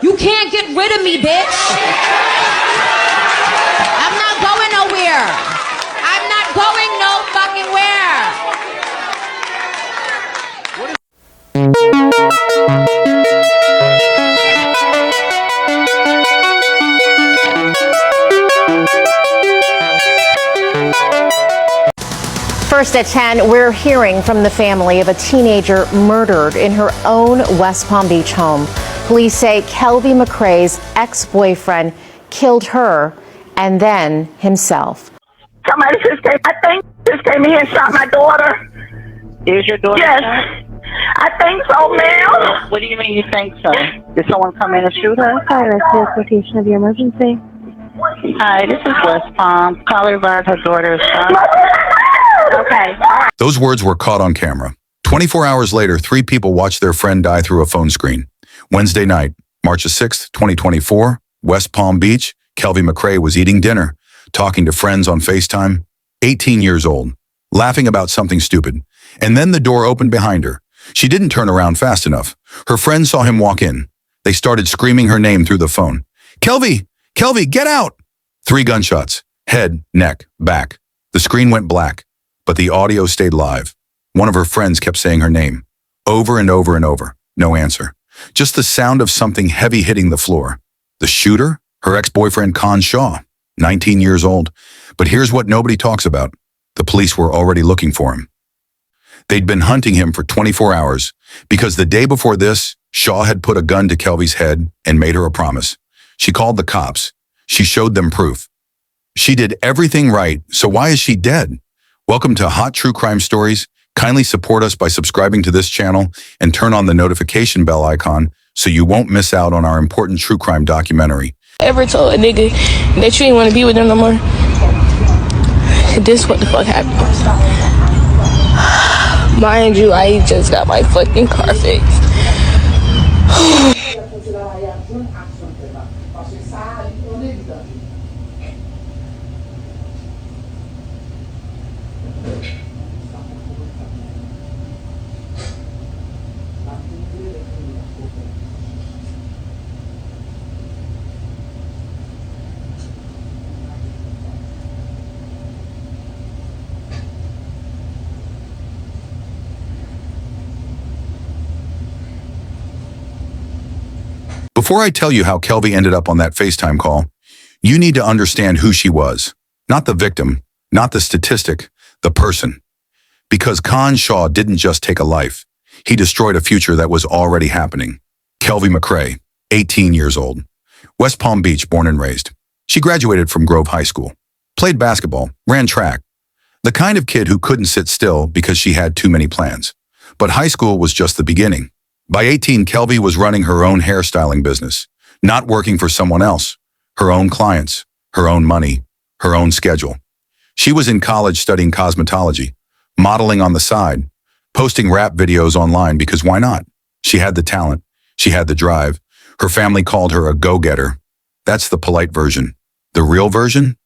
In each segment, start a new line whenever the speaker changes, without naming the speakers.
You can't get rid of me, bitch. I'm not going nowhere. I'm not going no fucking where.
First at 10, we're hearing from the family of a teenager murdered in her own West Palm Beach home. Police say Kelvi Macray's ex-boyfriend killed her and then himself.
Somebody just came in here and shot my daughter.
Is your daughter?
Yes.
Shot?
I think so, ma'am.
What do you mean you think so? Did someone come in and shoot her?
Hi, that's the quotation of the emergency.
Hi, this is West Palm. Caller advised her daughter is shot. Okay.
Those words were caught on camera. 24 hours later, 3 people watched their friend die through a phone screen. Wednesday night, March 6th, 2024, West Palm Beach, Kelvi Macray was eating dinner, talking to friends on Facetime, 18 years old, laughing about something stupid. And then the door opened behind her. She didn't turn around fast enough. Her friends saw him walk in. They started screaming her name through the phone. Kelvi! Kelvi, get out! 3 gunshots. Head, neck, back. The screen went black, but the audio stayed live. One of her friends kept saying her name. Over and over and over. No answer. Just the sound of something heavy hitting the floor. The shooter? Her ex-boyfriend Con Shaw, 19 years old. But here's what nobody talks about. The police were already looking for him. They'd been hunting him for 24 hours because the day before this, Shaw had put a gun to Kelvi's head and made her a promise. She called the cops. She showed them proof. She did everything right, so why is she dead? Welcome to Hot True Crime Stories. Kindly support us by subscribing to this channel and turn on the notification bell icon so you won't miss out on our important true crime documentary.
Ever told a nigga that you ain't want to be with them no more? This what the fuck happened. Mind you, I just got my fucking car fixed.
Before I tell you how Kelvi ended up on that FaceTime call, you need to understand who she was. Not the victim, not the statistic, the person. Because Con Shaw didn't just take a life. He destroyed a future that was already happening. Kelvi Macray, 18 years old. West Palm Beach, born and raised. She graduated from Grove High School. Played basketball, ran track. The kind of kid who couldn't sit still because she had too many plans. But high school was just the beginning. By 18, Kelvi was running her own hairstyling business, not working for someone else, her own clients, her own money, her own schedule. She was in college studying cosmetology, modeling on the side, posting rap videos online because why not? She had the talent. She had the drive. Her family called her a go-getter. That's the polite version. The real version?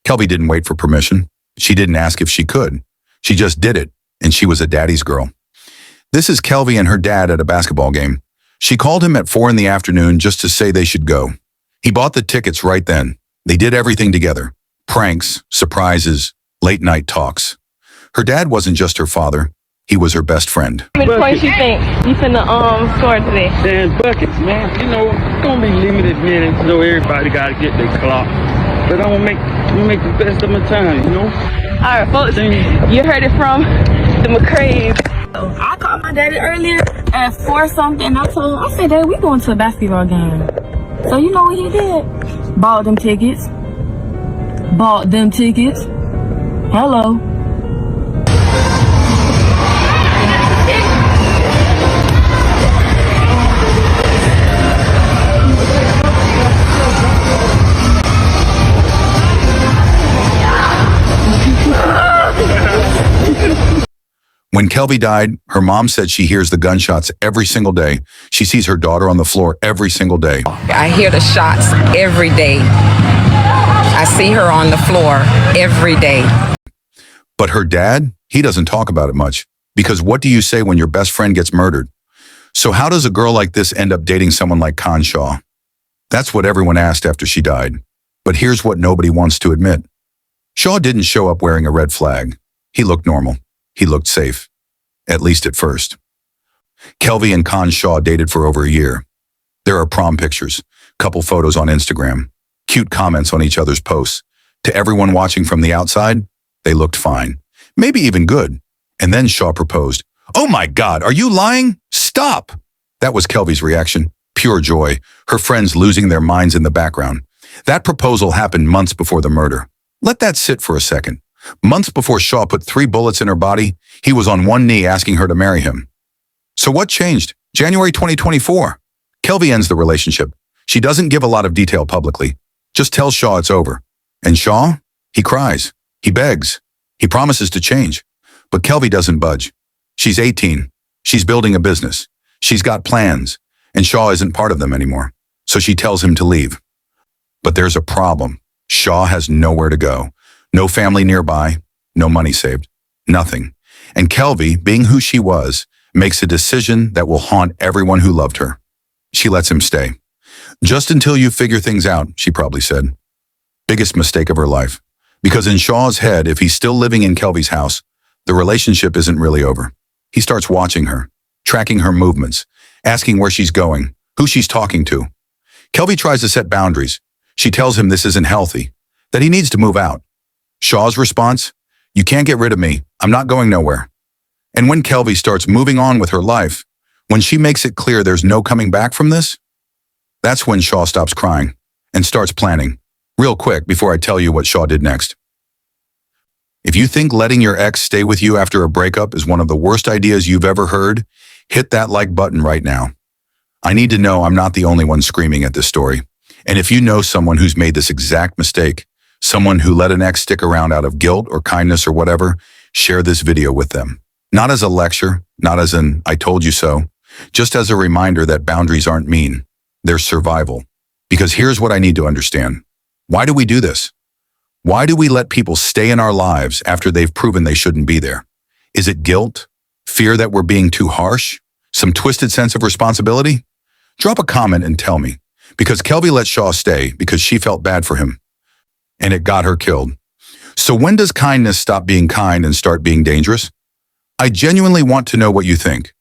Kelvi didn't wait for permission. She didn't ask if she could. She just did it, and she was a daddy's girl. This is Kelvi and her dad at a basketball game. She called him at 4 in the afternoon just to say they should go. He bought the tickets right then. They did everything together. Pranks, surprises, late night talks. Her dad wasn't just her father. He was her best friend.
How many points you think you finna score today?
10 buckets, man. You know, it's gonna be limited minutes. You know, everybody gotta get their clock. But I'm gonna make the best of my time, you know?
Alright, folks, you heard it from the Macrays. I called my daddy earlier at 4 something. I said, Dad, we going to a basketball game. So you know what he did? Bought them tickets. Hello.
When Kelvi died, her mom said she hears the gunshots every single day. She sees her daughter on the floor every single day.
I hear the shots every day. I see her on the floor every day.
But her dad, he doesn't talk about it much. Because what do you say when your best friend gets murdered? So how does a girl like this end up dating someone like Con Shaw? That's what everyone asked after she died. But here's what nobody wants to admit. Shaw didn't show up wearing a red flag. He looked normal. He looked safe. At least at first. Kelvi and Con Shaw dated for over a year. There are prom pictures, couple photos on Instagram, cute comments on each other's posts. To everyone watching from the outside, they looked fine. Maybe even good. And then Shaw proposed. "Oh my God, are you lying? Stop!" That was Kelvi's reaction. Pure joy, her friends losing their minds in the background. That proposal happened months before the murder. Let that sit for a second. Months before Shaw put 3 bullets in her body, he was on one knee asking her to marry him. So what changed? January 2024. Kelvi ends the relationship. She doesn't give a lot of detail publicly. Just tells Shaw it's over. And Shaw? He cries. He begs. He promises to change. But Kelvi doesn't budge. She's 18. She's building a business. She's got plans. And Shaw isn't part of them anymore. So she tells him to leave. But there's a problem. Shaw has nowhere to go. No family nearby. No money saved. Nothing. And Kelvi, being who she was, makes a decision that will haunt everyone who loved her. She lets him stay. "Just until you figure things out," she probably said. Biggest mistake of her life. Because in Shaw's head, if he's still living in Kelvi's house, the relationship isn't really over. He starts watching her, tracking her movements, asking where she's going, who she's talking to. Kelvi tries to set boundaries. She tells him this isn't healthy, that he needs to move out. Shaw's response? "You can't get rid of me. I'm not going nowhere." And when Kelvi starts moving on with her life, when she makes it clear there's no coming back from this, that's when Shaw stops crying and starts planning. Real quick before I tell you what Shaw did next. If you think letting your ex stay with you after a breakup is one of the worst ideas you've ever heard, hit that like button right now. I need to know I'm not the only one screaming at this story. And if you know someone who's made this exact mistake, someone who let an ex stick around out of guilt or kindness or whatever, share this video with them. Not as a lecture, not as an "I told you so," just as a reminder that boundaries aren't mean. They're survival. Because here's what I need to understand. Why do we do this? Why do we let people stay in our lives after they've proven they shouldn't be there? Is it guilt? Fear that we're being too harsh? Some twisted sense of responsibility? Drop a comment and tell me. Because Kelvi let Shaw stay because she felt bad for him. And it got her killed. So when does kindness stop being kind and start being dangerous? I genuinely want to know what you think.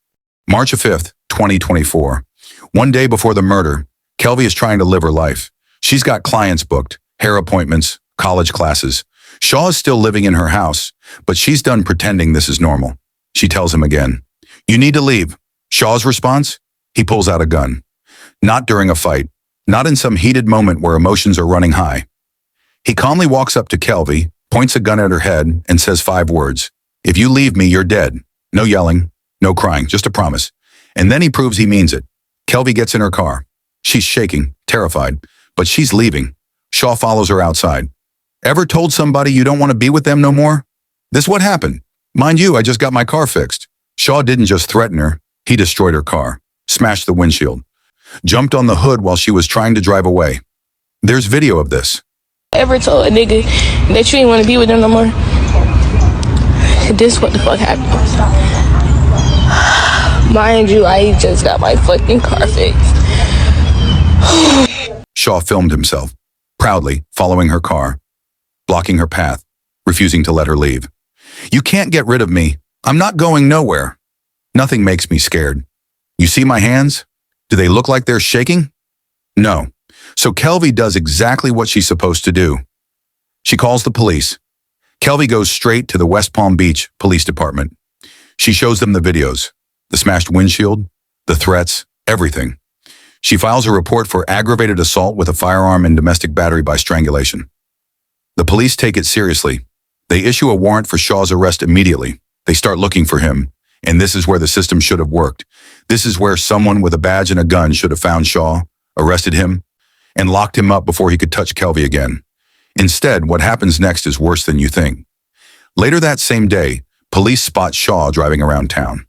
March 5th, 2024. One day before the murder, Kelvi is trying to live her life. She's got clients booked, hair appointments, college classes. Shaw is still living in her house, but she's done pretending this is normal. She tells him again, "You need to leave." Shaw's response? He pulls out a gun. Not during a fight. Not in some heated moment where emotions are running high. He calmly walks up to Kelvi, points a gun at her head, and says 5 words. "If you leave me, you're dead." No yelling, no crying, just a promise. And then he proves he means it. Kelvi gets in her car. She's shaking, terrified, but she's leaving. Shaw follows her outside. Ever told somebody you don't want to be with them no more? This what happened. Mind you, I just got my car fixed. Shaw didn't just threaten her, he destroyed her car, smashed the windshield, jumped on the hood while she was trying to drive away. There's video of this.
Ever told a nigga that you ain't want to be with them no more? This what the fuck happened. Mind you, I just got my fucking car fixed.
Shaw filmed himself, proudly following her car, blocking her path, refusing to let her leave. "You can't get rid of me. I'm not going nowhere. Nothing makes me scared. You see my hands? Do they look like they're shaking? No." So Kelvi does exactly what she's supposed to do. She calls the police. Kelvi goes straight to the West Palm Beach Police Department. She shows them the videos, the smashed windshield, the threats, everything. She files a report for aggravated assault with a firearm and domestic battery by strangulation. The police take it seriously. They issue a warrant for Shaw's arrest immediately. They start looking for him, and this is where the system should have worked. This is where someone with a badge and a gun should have found Shaw, arrested him, and locked him up before he could touch Kelvi again. Instead, what happens next is worse than you think. Later that same day, police spot Shaw driving around town.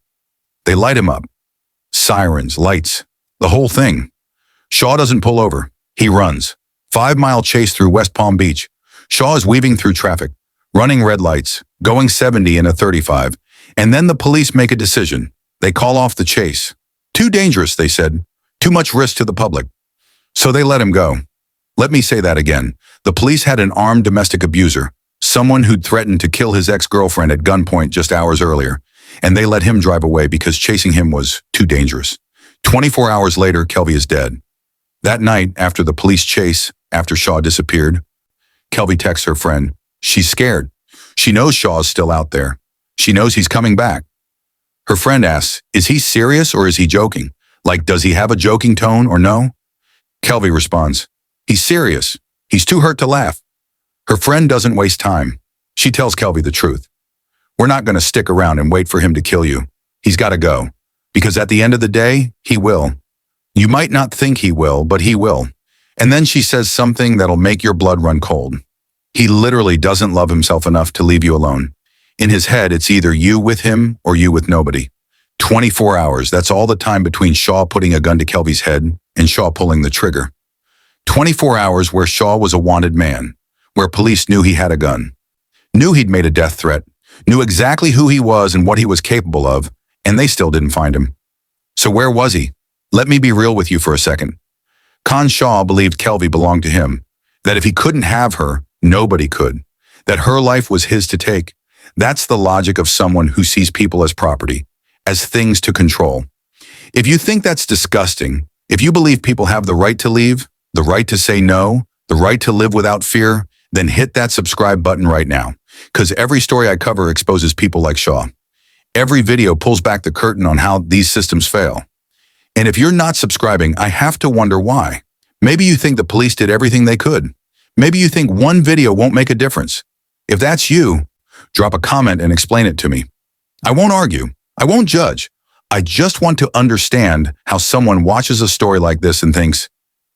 They light him up. Sirens, lights, the whole thing. Shaw doesn't pull over. He runs. 5-mile chase through West Palm Beach. Shaw is weaving through traffic, running red lights, going 70 in a 35. And then the police make a decision. They call off the chase. Too dangerous, they said. Too much risk to the public. So they let him go. Let me say that again. The police had an armed domestic abuser, someone who'd threatened to kill his ex-girlfriend at gunpoint just hours earlier, and they let him drive away because chasing him was too dangerous. 24 hours later, Kelvi is dead. That night, after the police chase, after Shaw disappeared, Kelvi texts her friend. She's scared. She knows Shaw's still out there. She knows he's coming back. Her friend asks, is he serious or is he joking? Like, does he have a joking tone or no? Kelvi responds, he's serious. He's too hurt to laugh. Her friend doesn't waste time. She tells Kelvi the truth. We're not going to stick around and wait for him to kill you. He's got to go. Because at the end of the day, he will. You might not think he will, but he will. And then she says something that'll make your blood run cold. He literally doesn't love himself enough to leave you alone. In his head, it's either you with him or you with nobody. 24 hours, that's all the time between Shaw putting a gun to Kelvi's head and Shaw pulling the trigger. 24 hours where Shaw was a wanted man, where police knew he had a gun, knew he'd made a death threat, knew exactly who he was and what he was capable of, and they still didn't find him. So where was he? Let me be real with you for a second. Con Shaw believed Kelvi belonged to him, that if he couldn't have her, nobody could, that her life was his to take. That's the logic of someone who sees people as property, as things to control. If you think that's disgusting, if you believe people have the right to leave, the right to say no, the right to live without fear, then hit that subscribe button right now, because every story I cover exposes people like Shaw. Every video pulls back the curtain on how these systems fail. And if you're not subscribing, I have to wonder why. Maybe you think the police did everything they could. Maybe you think one video won't make a difference. If that's you, drop a comment and explain it to me. I won't argue. I won't judge. I just want to understand how someone watches a story like this and thinks,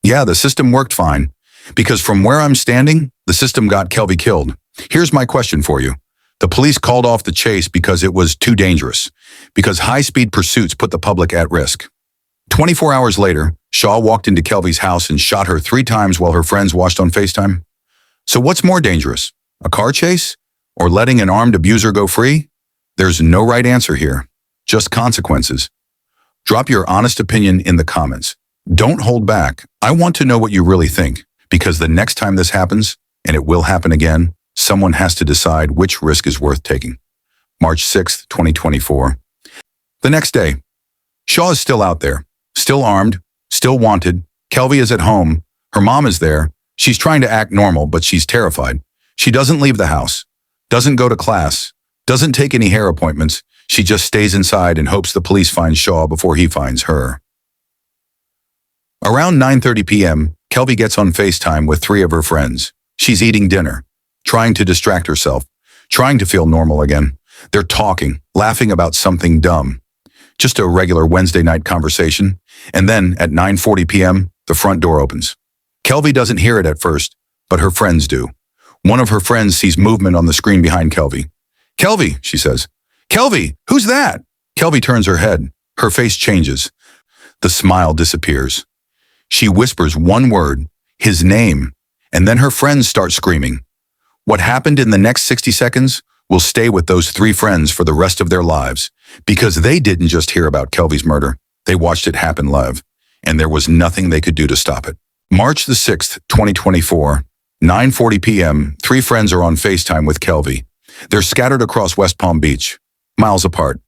yeah, the system worked fine. Because from where I'm standing, the system got Kelvi killed. Here's my question for you. The police called off the chase because it was too dangerous, because high-speed pursuits put the public at risk. 24 hours later, Shaw walked into Kelvi's house and shot her 3 times while her friends watched on Facetime. So what's more dangerous, a car chase or letting an armed abuser go free? There's no right answer here, just consequences. Drop your honest opinion in the comments. Don't hold back. I want to know what you really think, because the next time this happens, and it will happen again, someone has to decide which risk is worth taking. March 6th, 2024. The next day, Shaw is still out there, still armed, still wanted. Kelvi is at home. Her mom is there. She's trying to act normal, but she's terrified. She doesn't leave the house, doesn't go to class, doesn't take any hair appointments. She just stays inside and hopes the police find Shaw before he finds her. Around 9:30 p.m., Kelvi gets on FaceTime with 3 of her friends. She's eating dinner, trying to distract herself, trying to feel normal again. They're talking, laughing about something dumb. Just a regular Wednesday night conversation. And then at 9:40 p.m., the front door opens. Kelvi doesn't hear it at first, but her friends do. One of her friends sees movement on the screen behind Kelvi. Kelvi, she says. Kelvi, who's that? Kelvi turns her head. Her face changes. The smile disappears. She whispers one word, his name, and then her friends start screaming. What happened in the next 60 seconds will stay with those 3 friends for the rest of their lives, because they didn't just hear about Kelvi's murder. They watched it happen live, and there was nothing they could do to stop it. March the 6th, 2024, 9:40 p.m., 3 friends are on FaceTime with Kelvi. They're scattered across West Palm Beach, miles apart.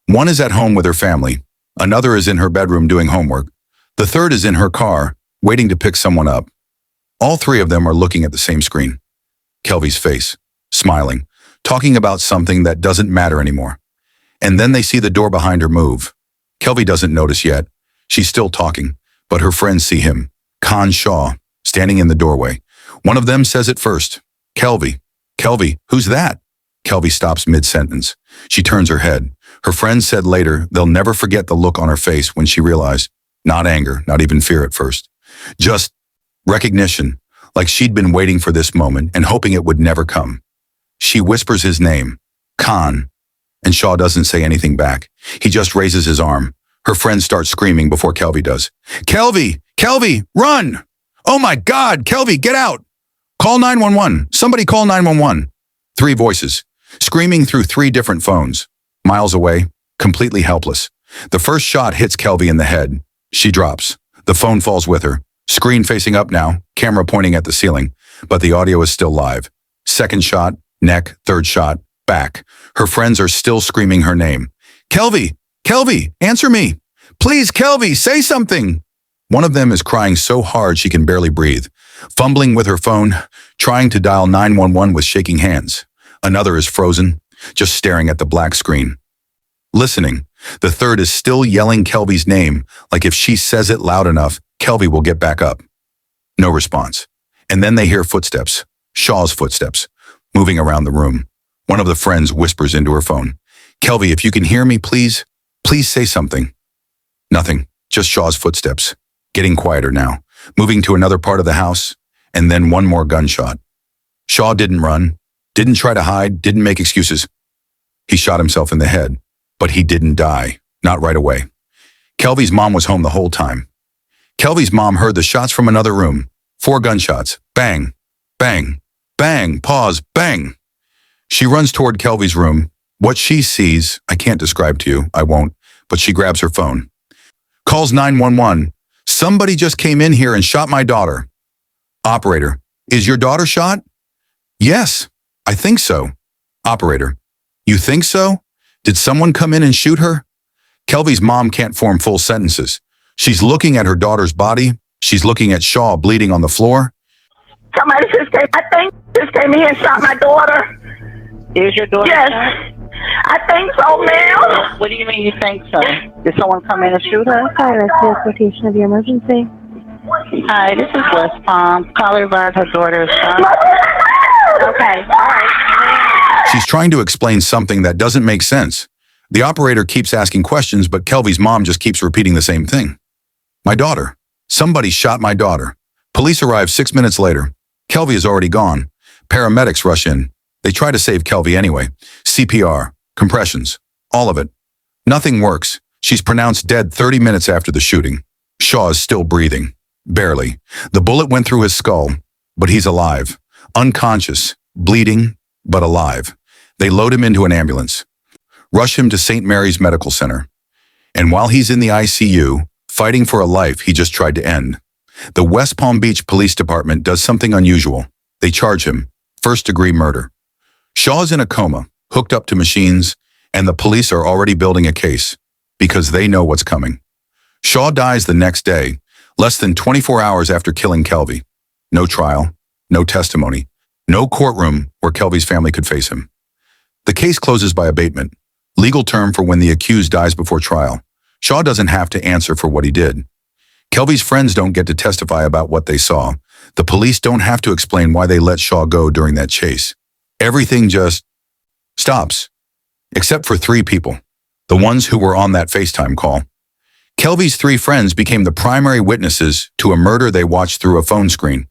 One is at home with her family. Another is in her bedroom doing homework. The third is in her car, waiting to pick someone up. All 3 of them are looking at the same screen. Kelvi's face, smiling, talking about something that doesn't matter anymore. And then they see the door behind her move. Kelvi doesn't notice yet. She's still talking, but her friends see him, Con Shaw, standing in the doorway. One of them says it first. Kelvi. Kelvi, who's that? Kelvi stops mid-sentence. She turns her head. Her friends said later they'll never forget the look on her face when she realized, not anger, not even fear at first, just recognition, like she'd been waiting for this moment and hoping it would never come. She whispers his name, Con, and Shaw doesn't say anything back. He just raises his arm. Her friends start screaming before Kelvi does. Kelvi! Kelvi! Run! Oh my God! Kelvi, get out! Call 911. Somebody call 911. 3 voices, screaming through 3 different phones. Miles away, completely helpless. The first shot hits Kelvi in the head. She drops. The phone falls with her. Screen facing up now, camera pointing at the ceiling, but the audio is still live. Second shot, neck, third shot, back. Her friends are still screaming her name. Kelvi! Kelvi! Answer me! Please, Kelvi, say something! One of them is crying so hard she can barely breathe, fumbling with her phone, trying to dial 911 with shaking hands. Another is frozen, just staring at the black screen. Listening, the third is still yelling Kelvi's name, like if she says it loud enough, Kelvi will get back up. No response. And then they hear footsteps, Shaw's footsteps, moving around the room. One of the friends whispers into her phone, Kelvi, if you can hear me, please say something. Nothing, just Shaw's footsteps, getting quieter now, moving to another part of the house, and then one more gunshot. Shaw didn't run, didn't try to hide, didn't make excuses. He shot himself in the head, but he didn't die, not right away. Kelvi's mom was home the whole time. Kelvi's mom heard the shots from another room, 4 gunshots, bang, bang, bang, pause, bang. She runs toward Kelvi's room. What she sees, I can't describe to you, I won't, but she grabs her phone. Calls 911. Somebody just came in here and shot my daughter. Operator, is your daughter shot? Yes, I think so. Operator, you think so? Did someone come in and shoot her? Kelvi's mom can't form full sentences. She's looking at her daughter's body. She's looking at Shaw bleeding on the floor.
Somebody just came in here and shot my daughter.
Is your daughter?
Yes.
shot?
I think so, ma'am.
What do you mean you think so? Did someone come in and shoot her?
Hi, that's the exploitation of your emergency.
Hi, this is West Palm. Caller advised her daughter is shot. Okay, all right.
She's trying to explain something that doesn't make sense. The operator keeps asking questions, but Kelvi's mom just keeps repeating the same thing. My daughter. Somebody shot my daughter. Police arrive 6 minutes later. Kelvi is already gone. Paramedics rush in. They try to save Kelvi anyway. CPR, compressions, all of it. Nothing works. She's pronounced dead 30 minutes after the shooting. Shaw is still breathing. Barely. The bullet went through his skull, but he's alive. Unconscious, bleeding, but alive. They load him into an ambulance. Rush him to St. Mary's Medical Center. And while he's in the ICU, fighting for a life he just tried to end, the West Palm Beach Police Department does something unusual. They charge him, first-degree murder. Shaw's in a coma, hooked up to machines, and the police are already building a case because they know what's coming. Shaw dies the next day, less than 24 hours after killing Kelvi. No trial, no testimony, no courtroom where Kelvi's family could face him. The case closes by abatement, legal term for when the accused dies before trial. Shaw doesn't have to answer for what he did. Kelvi's friends don't get to testify about what they saw. The police don't have to explain why they let Shaw go during that chase. Everything just stops, except for 3 people, the ones who were on that Facetime call. Kelvi's 3 friends became the primary witnesses to a murder they watched through a phone screen.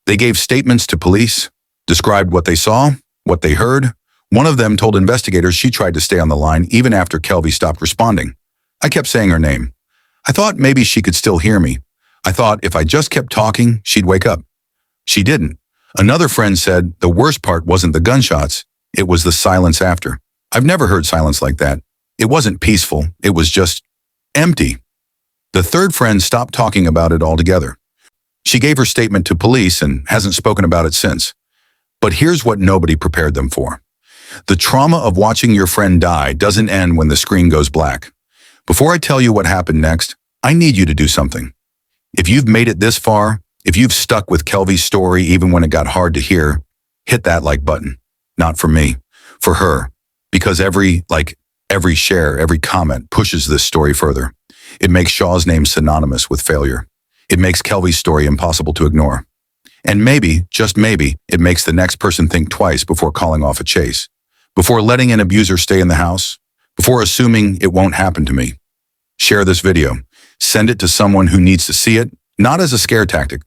They gave statements to police, described what they saw, what they heard. One of them told investigators she tried to stay on the line even after Kelvi stopped responding. I kept saying her name. I thought maybe she could still hear me. I thought if I just kept talking, she'd wake up. She didn't. Another friend said the worst part wasn't the gunshots, it was the silence after. I've never heard silence like that. It wasn't peaceful, it was just empty. The third friend stopped talking about it altogether. She gave her statement to police and hasn't spoken about it since. But here's what nobody prepared them for. The trauma of watching your friend die doesn't end when the screen goes black. Before I tell you what happened next, I need you to do something. If you've made it this far, if you've stuck with Kelvi's story even when it got hard to hear, hit that like button. Not for me, for her. Because every share, every comment pushes this story further. It makes Shaw's name synonymous with failure. It makes Kelvi's story impossible to ignore. And maybe, just maybe, it makes the next person think twice before calling off a chase. Before letting an abuser stay in the house. Before assuming it won't happen to me. Share this video. Send it to someone who needs to see it, not as a scare tactic,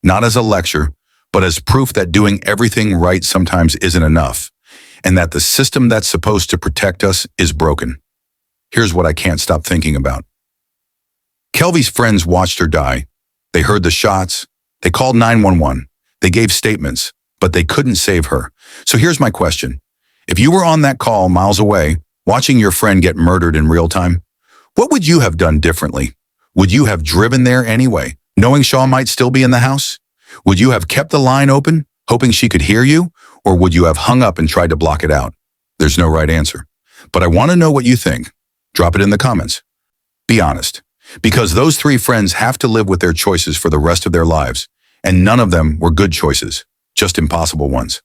not as a lecture, but as proof that doing everything right sometimes isn't enough, and that the system that's supposed to protect us is broken. Here's what I can't stop thinking about. Kelvi's friends watched her die. They heard the shots. They called 911. They gave statements, but they couldn't save her. So here's my question. If you were on that call miles away, watching your friend get murdered in real time, what would you have done differently? Would you have driven there anyway, Knowing Shaw might still be in the house? Would you have kept the line open, hoping she could hear you? Or would you have hung up and tried to block it out? There's no right answer. But I want to know what you think. Drop it in the comments. Be honest. Because those three friends have to live with their choices for the rest of their lives. And none of them were good choices, just impossible ones.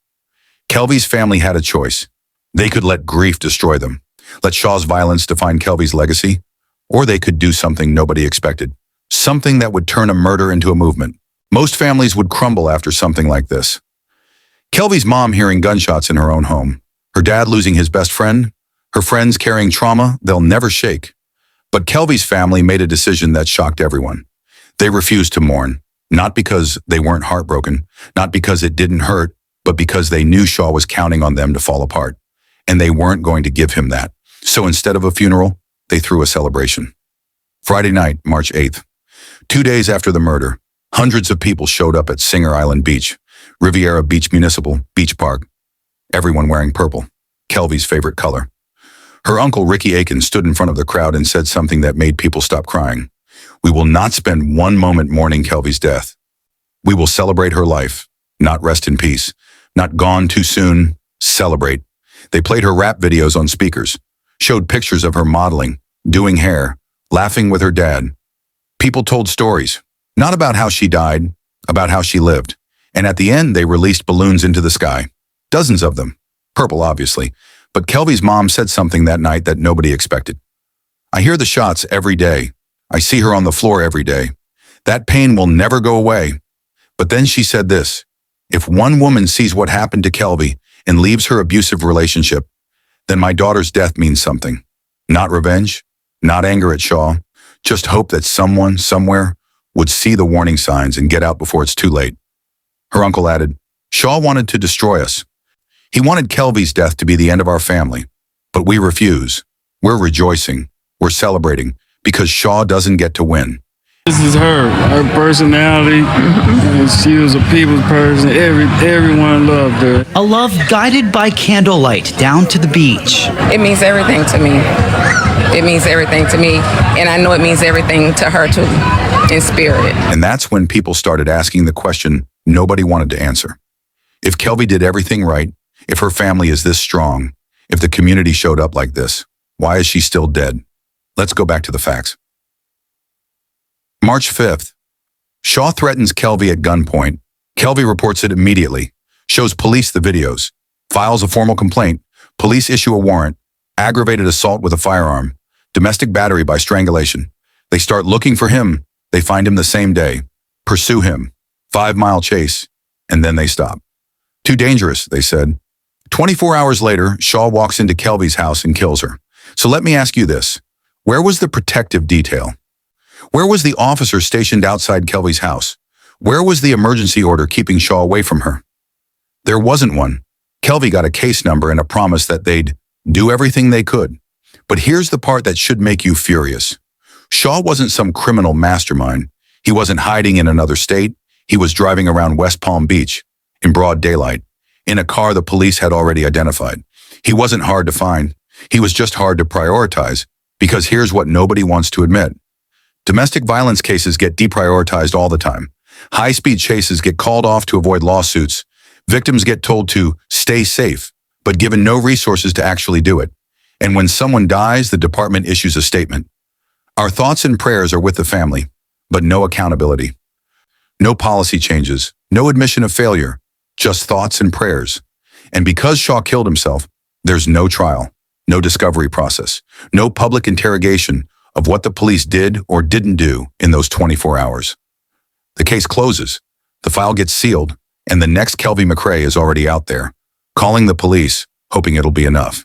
Kelvi's family had a choice. They could let grief destroy them, let Shaw's violence define Kelvi's legacy, or they could do something nobody expected, something that would turn a murder into a movement. Most families would crumble after something like this. Kelvi's mom hearing gunshots in her own home, her dad losing his best friend, her friends carrying trauma they'll never shake. But Kelvi's family made a decision that shocked everyone. They refused to mourn, not because they weren't heartbroken, not because it didn't hurt, but because they knew Shaw was counting on them to fall apart. And they weren't going to give him that. So instead of a funeral, they threw a celebration. Friday night, March 8th. 2 days after the murder, hundreds of people showed up at Singer Island Beach, Riviera Beach Municipal Beach Park. Everyone wearing purple, Kelvi's favorite color. Her uncle Ricky Aiken stood in front of the crowd and said something that made people stop crying. We will not spend one moment mourning Kelvi's death. We will celebrate her life, not rest in peace, not gone too soon, celebrate. They played her rap videos on speakers, showed pictures of her modeling, doing hair, laughing with her dad. People told stories, not about how she died, about how she lived. And at the end, they released balloons into the sky. Dozens of them. Purple, obviously. But Kelvi's mom said something that night that nobody expected. I hear the shots every day. I see her on the floor every day. That pain will never go away. But then she said this, if one woman sees what happened to Kelvi and leaves her abusive relationship, then my daughter's death means something. Not revenge, not anger at Shaw, just hope that someone, somewhere, would see the warning signs and get out before it's too late. Her uncle added, Shaw wanted to destroy us. He wanted Kelvi's death to be the end of our family, but we refuse. We're rejoicing. We're celebrating because Shaw doesn't get to win.
This is her personality. And she was a people's person. Everyone loved her.
A love guided by candlelight down to the beach.
It means everything to me. It means everything to me. And I know it means everything to her too, in spirit.
And that's when people started asking the question nobody wanted to answer. If Kelvi did everything right, if her family is this strong, if the community showed up like this, why is she still dead? Let's go back to the facts. March 5th. Shaw threatens Kelvi at gunpoint. Kelvi reports it immediately, shows police the videos, files a formal complaint, police issue a warrant, aggravated assault with a firearm, domestic battery by strangulation. They start looking for him. They find him the same day, pursue him, 5-mile chase, and then they stop. Too dangerous, they said. 24 hours later, Shaw walks into Kelvi's house and kills her. So let me ask you this. Where was the protective detail? Where was the officer stationed outside Kelvi's house? Where was the emergency order keeping Shaw away from her? There wasn't one. Kelvi got a case number and a promise that they'd do everything they could. But here's the part that should make you furious. Shaw wasn't some criminal mastermind. He wasn't hiding in another state. He was driving around West Palm Beach in broad daylight, in a car the police had already identified. He wasn't hard to find. He was just hard to prioritize, because here's what nobody wants to admit. Domestic violence cases get deprioritized all the time. High-speed chases get called off to avoid lawsuits. Victims get told to stay safe, but given no resources to actually do it. And when someone dies, the department issues a statement. Our thoughts and prayers are with the family, but no accountability. No policy changes, no admission of failure, just thoughts and prayers. And because Shaw killed himself, there's no trial, no discovery process, no public interrogation of what the police did or didn't do in those 24 hours. The case closes, the file gets sealed, and the next Kelvi Macray is already out there, calling the police, hoping it'll be enough.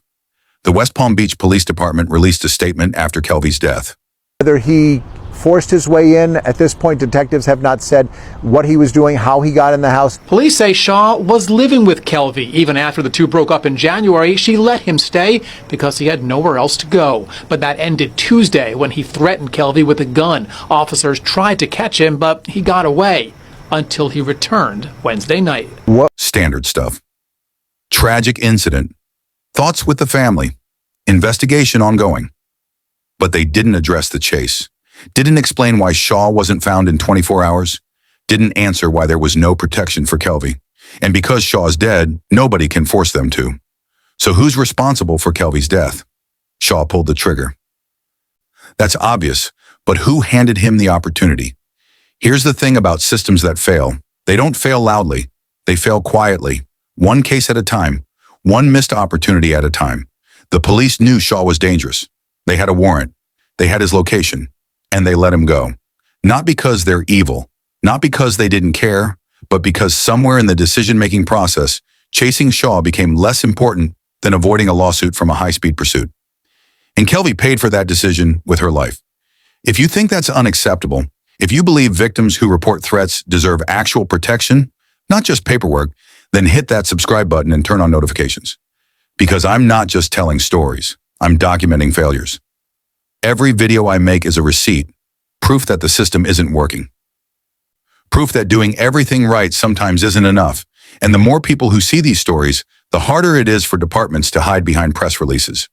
The West Palm Beach Police Department released a statement after Kelvi's death.
Whether he forced his way in, at this point detectives have not said what he was doing, how he got in the house.
Police say Shaw was living with Kelvi. Even after the two broke up in January, she let him stay because he had nowhere else to go. But that ended Tuesday when he threatened Kelvi with a gun. Officers tried to catch him, but he got away until he returned Wednesday night.
What?
Standard stuff. Tragic incident. Thoughts with the family. Investigation ongoing. But they didn't address the chase. Didn't explain why Shaw wasn't found in 24 hours. Didn't answer why there was no protection for Kelvi. And because Shaw's dead, nobody can force them to. So who's responsible for Kelvi's death? Shaw pulled the trigger. That's obvious, but who handed him the opportunity? Here's the thing about systems that fail. They don't fail loudly. They fail quietly, one case at a time, one missed opportunity at a time. The police knew Shaw was dangerous. They had a warrant. They had his location, and they let him go. Not because they're evil, not because they didn't care, but because somewhere in the decision-making process, chasing Shaw became less important than avoiding a lawsuit from a high-speed pursuit. And Kelvi paid for that decision with her life. If you think that's unacceptable, if you believe victims who report threats deserve actual protection, not just paperwork, then hit that subscribe button and turn on notifications. Because I'm not just telling stories, I'm documenting failures. Every video I make is a receipt, proof that the system isn't working. Proof that doing everything right sometimes isn't enough. And the more people who see these stories, the harder it is for departments to hide behind press releases.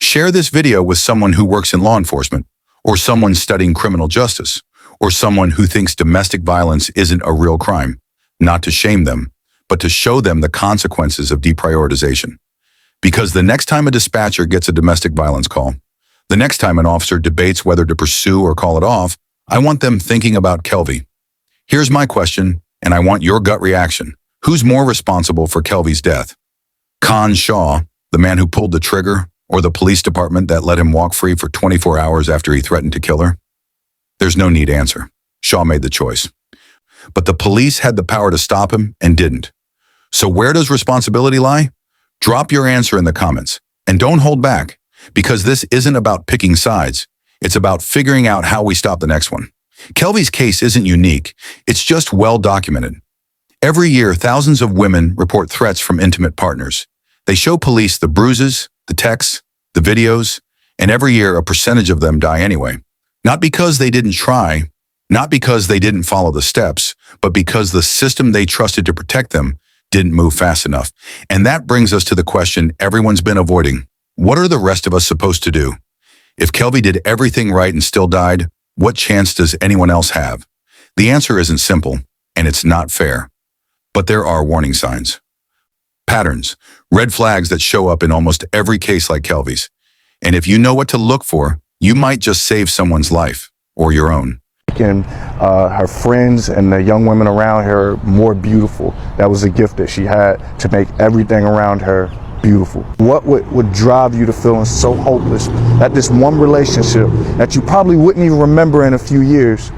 Share this video with someone who works in law enforcement, or someone studying criminal justice, or someone who thinks domestic violence isn't a real crime, not to shame them, but to show them the consequences of deprioritization. Because the next time a dispatcher gets a domestic violence call, the next time an officer debates whether to pursue or call it off, I want them thinking about Kelvi. Here's my question, and I want your gut reaction. Who's more responsible for Kelvi's death? Con Shaw, the man who pulled the trigger, or the police department that let him walk free for 24 hours after he threatened to kill her? There's no neat answer. Shaw made the choice. But the police had the power to stop him and didn't. So where does responsibility lie? Drop your answer in the comments. And don't hold back, because this isn't about picking sides. It's about figuring out how we stop the next one. Kelvi's case isn't unique. It's just well documented. Every year, thousands of women report threats from intimate partners. They show police the bruises, the texts, the videos, and every year a percentage of them die anyway. Not because they didn't try, not because they didn't follow the steps, but because the system they trusted to protect them didn't move fast enough. And that brings us to the question everyone's been avoiding. What are the rest of us supposed to do? If Kelvi did everything right and still died, what chance does anyone else have? The answer isn't simple, and it's not fair. But there are warning signs. Patterns, red flags that show up in almost every case like Kelvi's. And if you know what to look for, you might just save someone's life, or your own.
Making her friends and the young women around her more beautiful. That was a gift that she had, to make everything around her beautiful. What would drive you to feeling so hopeless that this one relationship that you probably wouldn't even remember in a few years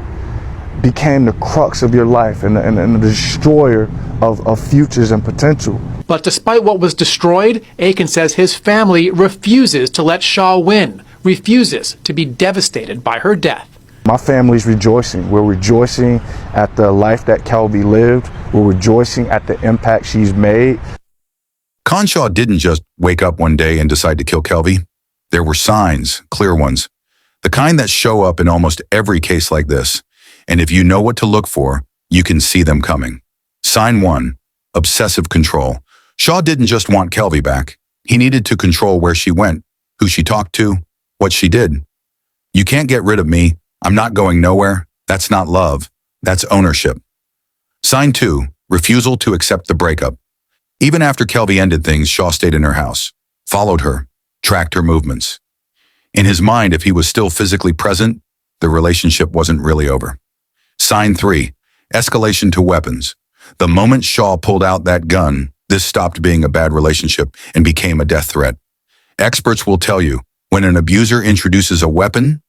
became the crux of your life and the destroyer of futures and potential?
But despite what was destroyed, Aiken says his family refuses to let Shaw win, refuses to be devastated by her death.
My family's rejoicing. We're rejoicing at the life that Kelvi lived. We're rejoicing at the impact she's made.
Con Shaw didn't just wake up one day and decide to kill Kelvi. There were signs, clear ones, the kind that show up in almost every case like this. And if you know what to look for, you can see them coming. Sign 1, obsessive control. Shaw didn't just want Kelvi back. He needed to control where she went, who she talked to, what she did. You can't get rid of me. I'm not going nowhere. That's not love. That's ownership. Sign 2, refusal to accept the breakup. Even after Kelvi ended things, Shaw stayed in her house, followed her, tracked her movements. In his mind, if he was still physically present, the relationship wasn't really over. Sign 3, escalation to weapons. The moment Shaw pulled out that gun, this stopped being a bad relationship and became a death threat. Experts will tell you, when an abuser introduces a weapon,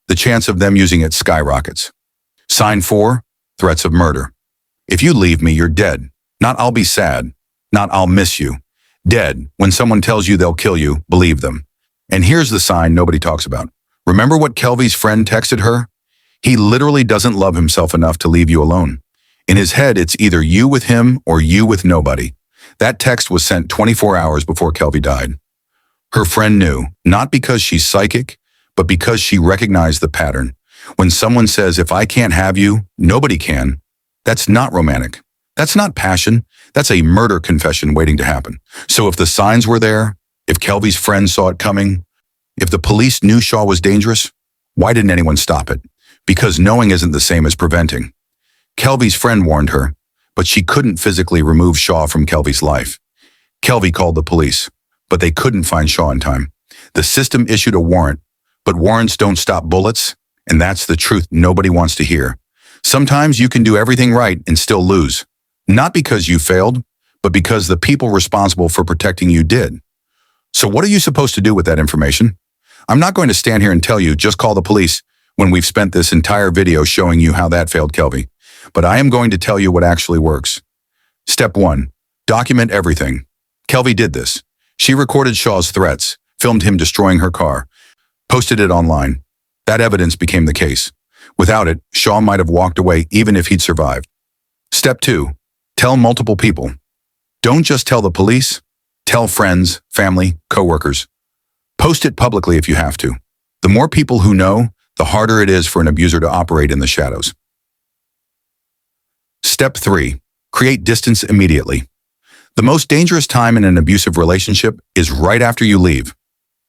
the chance of them using it skyrockets. Sign 4, threats of murder. If you leave me, you're dead. Not I'll be sad. Not I'll miss you. Dead. When someone tells you they'll kill you, believe them. And here's the sign nobody talks about. Remember what Kelvi's friend texted her? He literally doesn't love himself enough to leave you alone. In his head, it's either you with him or you with nobody. That text was sent 24 hours before Kelvi died. Her friend knew, not because she's psychic, but because she recognized the pattern. When someone says, if I can't have you, nobody can, that's not romantic. That's not passion. That's a murder confession waiting to happen. So if the signs were there, if Kelvi's friend saw it coming, if the police knew Shaw was dangerous, Why didn't anyone stop it? Because knowing isn't the same as preventing. Kelvi's friend warned her, but she couldn't physically remove Shaw from Kelvi's life. Kelvi called the police, but they couldn't find Shaw in time. The system issued a warrant, but warrants don't stop bullets, and that's the truth nobody wants to hear. Sometimes you can do everything right and still lose. Not because you failed, but because the people responsible for protecting you did. So what are you supposed to do with that information? I'm not going to stand here and tell you, just call the police, when we've spent this entire video showing you how that failed Kelvi. But I am going to tell you what actually works. Step 1. Document everything. Kelvi did this. She recorded Shaw's threats, filmed him destroying her car, posted it online. That evidence became the case. Without it, Shaw might have walked away even if he'd survived. Step 2. Tell multiple people. Don't just tell the police. Tell friends, family, coworkers. Post it publicly if you have to. The more people who know, the harder it is for an abuser to operate in the shadows. Step 3. Create distance immediately. The most dangerous time in an abusive relationship is right after you leave.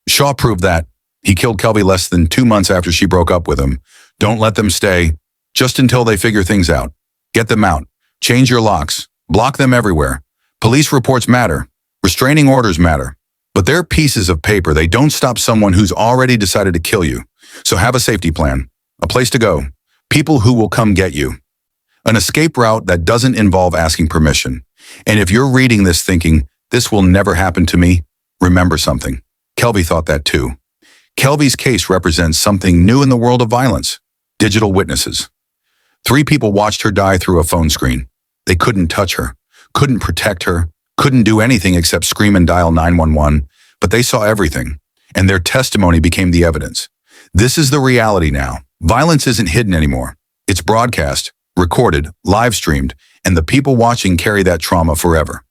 Shaw proved that. He killed Kelvi less than 2 months after she broke up with him. Don't let them stay, just until they figure things out. Get them out. Change your locks. Block them everywhere. Police reports matter. Restraining orders matter. But they're pieces of paper. They don't stop someone who's already decided to kill you. So have a safety plan, a place to go, people who will come get you. An escape route that doesn't involve asking permission. And if you're reading this thinking, this will never happen to me, remember something. Kelvi thought that too. Kelvi's case represents something new in the world of violence. Digital witnesses. 3 people watched her die through a phone screen. They couldn't touch her, couldn't protect her, couldn't do anything except scream and dial 911, but they saw everything, and their testimony became the evidence. This is the reality now. Violence isn't hidden anymore. It's broadcast, recorded, live streamed, and the people watching carry that trauma forever.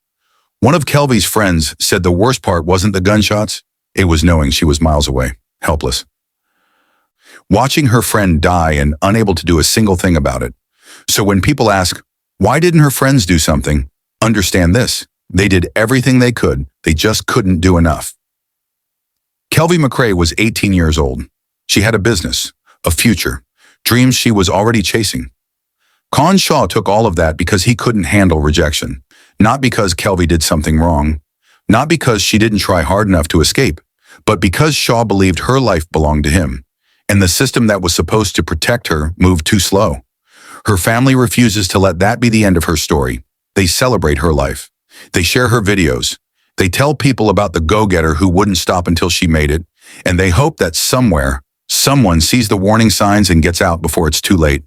One of Kelvi's friends said the worst part wasn't the gunshots, it was knowing she was miles away, helpless. Watching her friend die and unable to do a single thing about it. So when people ask, why didn't her friends do something? Understand this. They did everything they could. They just couldn't do enough. Kelvi Macray was 18 years old. She had a business, a future, dreams she was already chasing. Con Shaw took all of that because he couldn't handle rejection. Not because Kelvi did something wrong. Not because she didn't try hard enough to escape. But because Shaw believed her life belonged to him. And the system that was supposed to protect her moved too slow. Her family refuses to let that be the end of her story. They celebrate her life. They share her videos. They tell people about the go-getter who wouldn't stop until she made it. And they hope that somewhere, someone sees the warning signs and gets out before it's too late.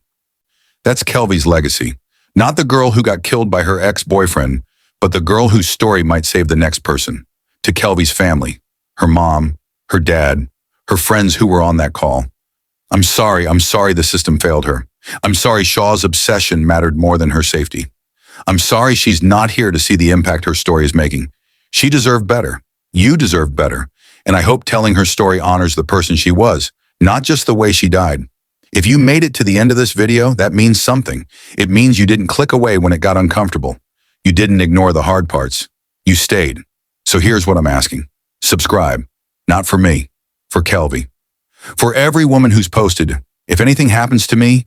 That's Kelvi's legacy. Not the girl who got killed by her ex-boyfriend, but the girl whose story might save the next person. To Kelvi's family, her mom, her dad, her friends who were on that call. I'm sorry the system failed her. I'm sorry Shaw's obsession mattered more than her safety. I'm sorry she's not here to see the impact her story is making. She deserved better. You deserve better. And I hope telling her story honors the person she was, not just the way she died. If you made it to the end of this video, that means something. It means you didn't click away when it got uncomfortable. You didn't ignore the hard parts. You stayed. So here's what I'm asking. Subscribe. Not for me. For Kelvi. For every woman who's posted, if anything happens to me,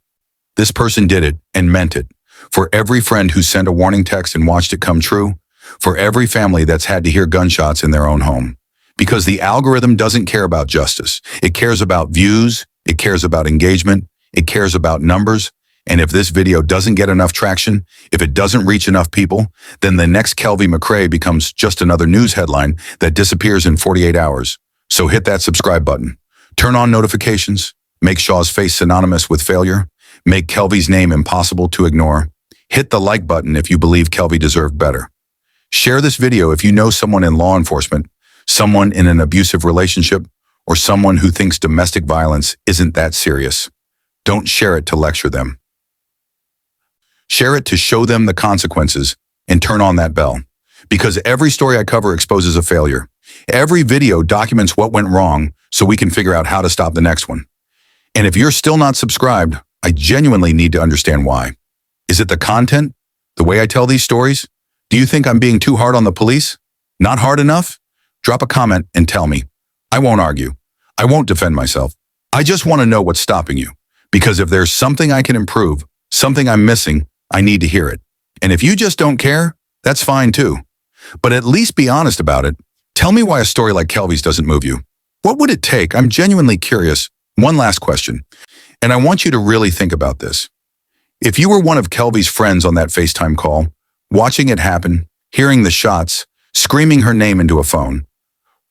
this person did it and meant it. For every friend who sent a warning text and watched it come true. For every family that's had to hear gunshots in their own home. Because the algorithm doesn't care about justice. It cares about views. It cares about engagement. It cares about numbers. And if this video doesn't get enough traction, if it doesn't reach enough people, then the next Kelvi Macray becomes just another news headline that disappears in 48 hours. So hit that subscribe button. Turn on notifications. Make Shaw's face synonymous with failure. Make Kelvi's name impossible to ignore. Hit the like button if you believe Kelvi deserved better. Share this video if you know someone in law enforcement, someone in an abusive relationship, or someone who thinks domestic violence isn't that serious. Don't share it to lecture them. Share it to show them the consequences and turn on that bell. Because every story I cover exposes a failure. Every video documents what went wrong so we can figure out how to stop the next one. And if you're still not subscribed, I genuinely need to understand why. Is it the content? The way I tell these stories? Do you think I'm being too hard on the police? Not hard enough? Drop a comment and tell me. I won't argue. I won't defend myself. I just want to know what's stopping you. Because if there's something I can improve, something I'm missing, I need to hear it. And if you just don't care, that's fine too. But at least be honest about it. Tell me why a story like Kelvi's doesn't move you. What would it take? I'm genuinely curious. One last question. And I want you to really think about this. If you were one of Kelvi's friends on that FaceTime call, watching it happen, hearing the shots, screaming her name into a phone,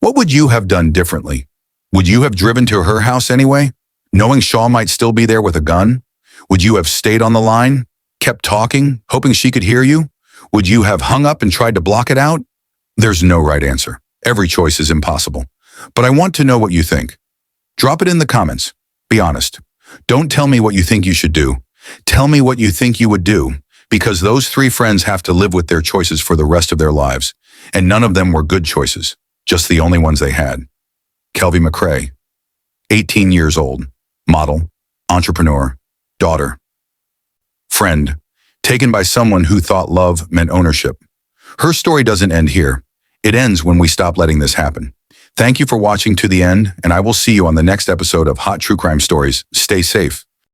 what would you have done differently? Would you have driven to her house anyway, knowing Shaw might still be there with a gun? Would you have stayed on the line, kept talking, hoping she could hear you? Would you have hung up and tried to block it out? There's no right answer. Every choice is impossible. But I want to know what you think. Drop it in the comments. Be honest. Don't tell me what you think you should do. Tell me what you think you would do, because those three friends have to live with their choices for the rest of their lives, and none of them were good choices, just the only ones they had. Kelvi Macray, 18 years old, model, entrepreneur, daughter, friend, taken by someone who thought love meant ownership. Her story doesn't end here. It ends when we stop letting this happen. Thank you for watching to the end, and I will see you on the next episode of Hot True Crime Stories. Stay safe.